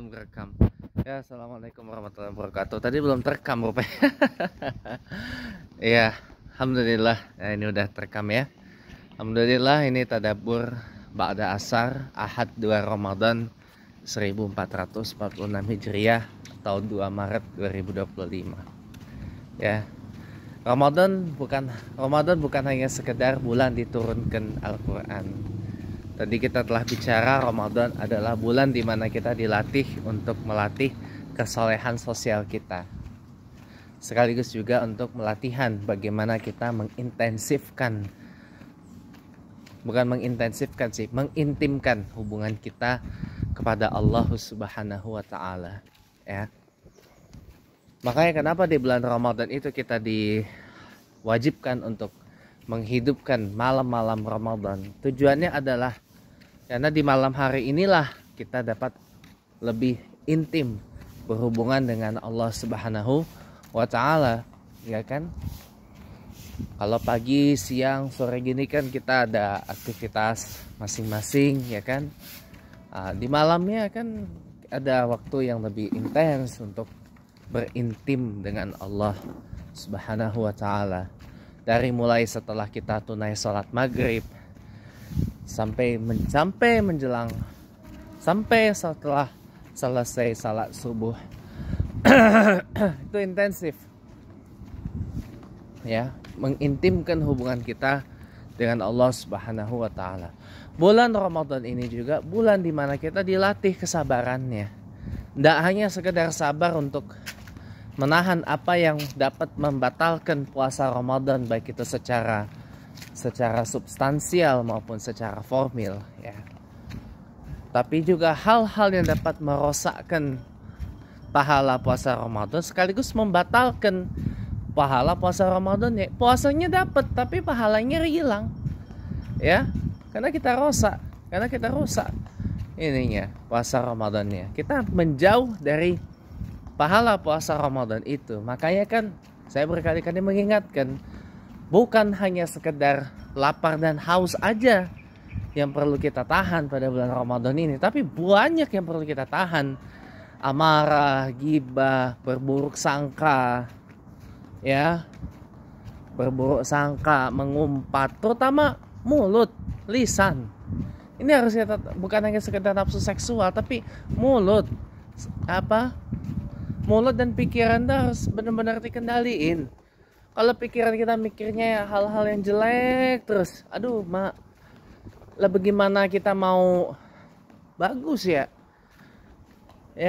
belum rekam. Ya, assalamualaikum warahmatullahi wabarakatuh. Tadi belum terekam rupanya. Iya, alhamdulillah. Ya, ini udah terekam ya. Alhamdulillah, ini tadabbur ba'da asar Ahad 2 Ramadan 1446 Hijriah tahun 2 Maret 2025. Ya. Ramadan bukan hanya sekedar bulan diturunkan Al-Qur'an. Tadi kita telah bicara Ramadan adalah bulan di mana kita dilatih untuk melatih kesolehan sosial kita. Sekaligus juga untuk melatihan bagaimana kita mengintimkan hubungan kita kepada Allah Subhanahu wa taala, ya. Makanya kenapa di bulan Ramadan itu kita diwajibkan untuk menghidupkan malam-malam Ramadan. Tujuannya adalah karena di malam hari inilah kita dapat lebih intim berhubungan dengan Allah Subhanahu wa taala, ya kan? Kalau pagi, siang, sore gini kan kita ada aktivitas masing-masing, ya kan? Di malamnya kan ada waktu yang lebih intens untuk berintim dengan Allah Subhanahu wa taala. Dari mulai setelah kita tunai sholat maghrib sampai setelah selesai salat subuh. Itu intensif, ya, mengintimkan hubungan kita dengan Allah Subhanahu wa taala. Bulan Ramadan ini juga bulan dimana kita dilatih kesabarannya. Tidak hanya sekedar sabar untuk menahan apa yang dapat membatalkan puasa Ramadan, baik itu secara substansial maupun secara formil, ya. Tapi juga hal-hal yang dapat merosakkan pahala puasa Ramadan sekaligus membatalkan pahala puasa Ramadan, ya. Puasanya dapat tapi pahalanya hilang, ya. Karena kita rusak ininya puasa Ramadannya. Kita menjauh dari pahala puasa Ramadan itu. Makanya kan saya berkali-kali mengingatkan, bukan hanya sekedar lapar dan haus aja yang perlu kita tahan pada bulan Ramadan ini, tapi banyak yang perlu kita tahan. Amarah, ghibah, berburuk sangka, ya. Berburuk sangka, mengumpat, terutama mulut, lisan. Ini harus kita, bukan hanya sekedar nafsu seksual, tapi mulut dan pikiran harus benar-benar dikendaliin. Kalau pikiran kita mikirnya hal-hal yang jelek terus, aduh mak, lah bagaimana kita mau bagus, ya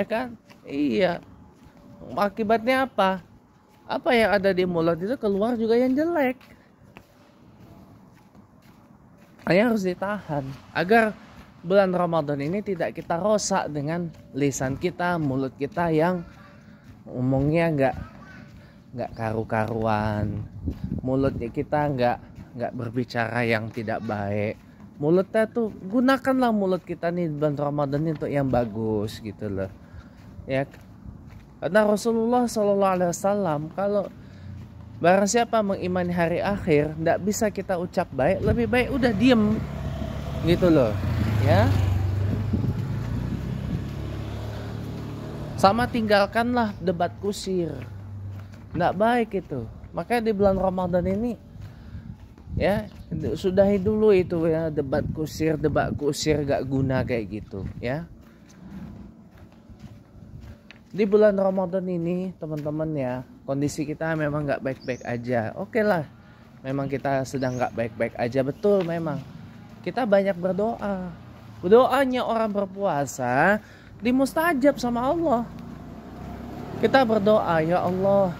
kan? Iya. Akibatnya apa yang ada di mulut itu keluar juga yang jelek. Hanya harus ditahan agar bulan Ramadan ini tidak kita rosak dengan lisan kita, mulut kita yang ngomongnya nggak karu-karuan, mulutnya kita nggak berbicara yang tidak baik. Mulutnya tuh, gunakanlah mulut kita nih bulan Ramadan untuk yang bagus gitu loh, ya. Karena Rasulullah SAW, kalau barang siapa mengimani hari akhir nggak bisa kita ucap baik, lebih baik udah diem gitu loh, ya. Sama tinggalkanlah debat kusir, nggak baik itu. Makanya di bulan Ramadan ini, ya, sudahi dulu itu, ya, debat kusir gak guna kayak gitu, ya. Di bulan Ramadan ini teman-teman, ya, kondisi kita memang nggak baik-baik aja. Oke lah, memang kita sedang nggak baik-baik aja, betul. Memang kita banyak berdoa. Doanya orang berpuasa dimustajab sama Allah. Kita berdoa, ya Allah,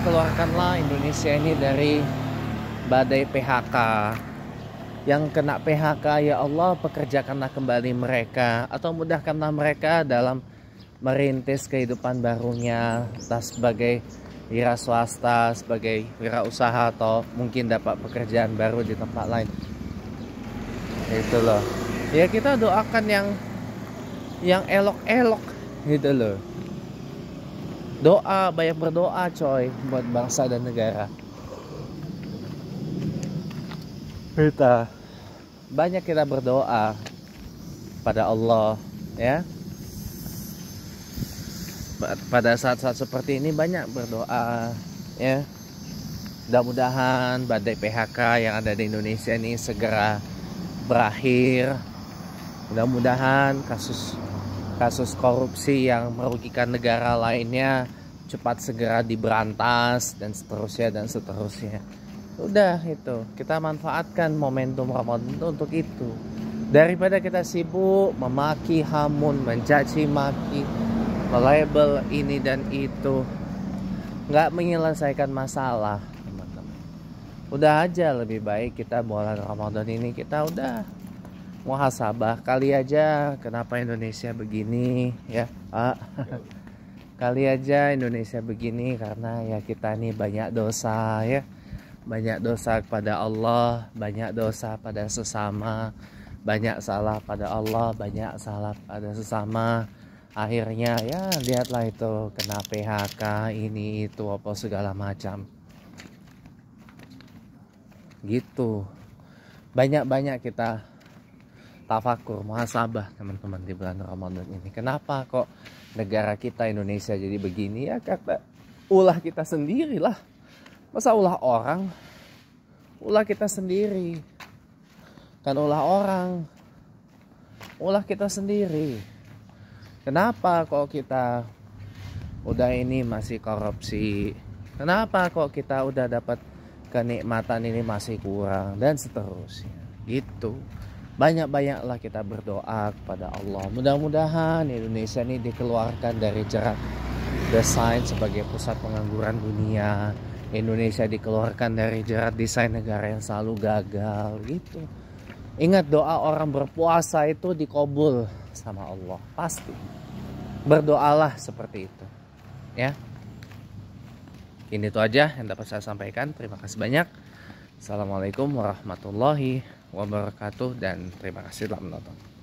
keluarkanlah Indonesia ini dari badai PHK. Yang kena PHK, ya Allah, pekerjakanlah kembali mereka, atau mudahkanlah mereka dalam merintis kehidupan barunya, entah sebagai wira swasta, sebagai wirausaha, atau mungkin dapat pekerjaan baru di tempat lain. Itu loh. Ya, kita doakan yang elok-elok gitu loh. Doa, banyak berdoa coy buat bangsa dan negara. Kita berdoa pada Allah, ya. Pada saat-saat seperti ini banyak berdoa, ya. Mudah-mudahan badai PHK yang ada di Indonesia ini segera berakhir. Mudah-mudahan kasus korupsi yang merugikan negara lainnya cepat segera diberantas, dan seterusnya. Udah, itu kita manfaatkan momentum Ramadan itu untuk itu, daripada kita sibuk memaki, hamun, mencaci maki, melabel ini dan itu, nggak menyelesaikan masalah, teman-teman. Udah aja, lebih baik kita bulan Ramadan ini kita udah muhasabah kali aja, kenapa Indonesia begini, ya. Kali aja Indonesia begini karena ya kita ini banyak dosa, ya. Banyak dosa kepada Allah, banyak dosa pada sesama, banyak salah pada Allah, banyak salah pada sesama. Akhirnya ya lihatlah itu, kena PHK, ini itu apa segala macam. Gitu. Banyak-banyak kita tafakur, muhasabah, teman-teman, di bulan Ramadan ini. Kenapa kok negara kita Indonesia jadi begini? Ya karena ulah kita sendirilah. Masa ulah orang? Ulah kita sendiri. Kan ulah orang, ulah kita sendiri. Kenapa kok kita udah ini masih korupsi? Kenapa kok kita udah dapat kenikmatan ini masih kurang, dan seterusnya. Gitu. Banyak-banyaklah kita berdoa kepada Allah. Mudah-mudahan Indonesia ini dikeluarkan dari jerat desain sebagai pusat pengangguran dunia. Indonesia dikeluarkan dari jerat desain negara yang selalu gagal, gitu. Ingat, doa orang berpuasa itu dikabul sama Allah, pasti. Berdoalah seperti itu, ya. Ini tuh aja yang dapat saya sampaikan. Terima kasih banyak. Assalamualaikum warahmatullahi wabarakatuh, dan terima kasih telah menonton.